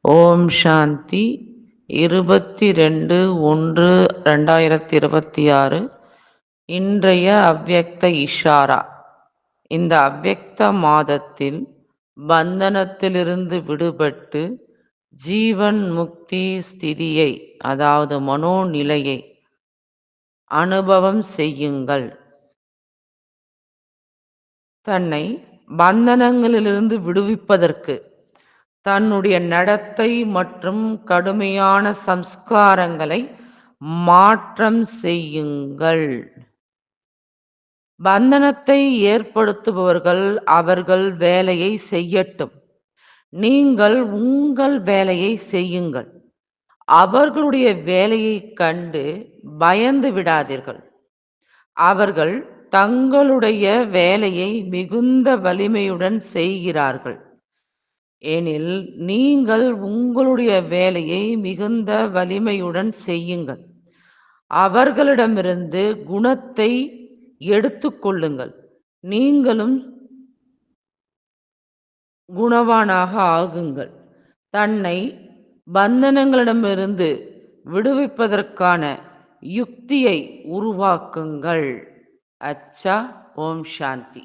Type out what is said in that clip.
ஓம் சாந்தி 22/1/2026 இன்றைய அவ்யக்த இஷாரா. இந்த அவ்யக்த மாதத்தில் பந்தனத்திலிருந்து விடுபட்டு ஜீவன் முக்தி ஸ்திதியை, அதாவது மனோநிலையை அனுபவம் செய்யுங்கள். தன்னை பந்தனங்களிலிருந்து விடுவிப்பதற்கு தன்னுடைய நடத்தை மற்றும் கடுமையான சம்ஸ்காரங்களை மாற்றம் செய்யுங்கள். பந்தனத்தை ஏற்படுத்துபவர்கள் அவர்கள் வேலையை செய்யட்டும், நீங்கள் உங்கள் வேலையை செய்யுங்கள். அவர்களுடைய வேலையைக் கண்டு பயந்து விடாதீர்கள். அவர்கள் தங்களுடைய வேலையை மிகுந்த வலிமையுடன் செய்கிறார்கள். எனில் நீங்கள் உங்களுடைய வேலையை மிகுந்த வலிமையுடன் செய்யுங்கள். அவர்களிடமிருந்து குணத்தை எடுத்துக்கொள்ளுங்கள். நீங்களும் குணவானாக ஆகுங்கள். தன்னை பந்தனங்களிடமிருந்து விடுவிப்பதற்கான யுக்தியை உருவாக்குங்கள். அச்சா. ஓம் சாந்தி.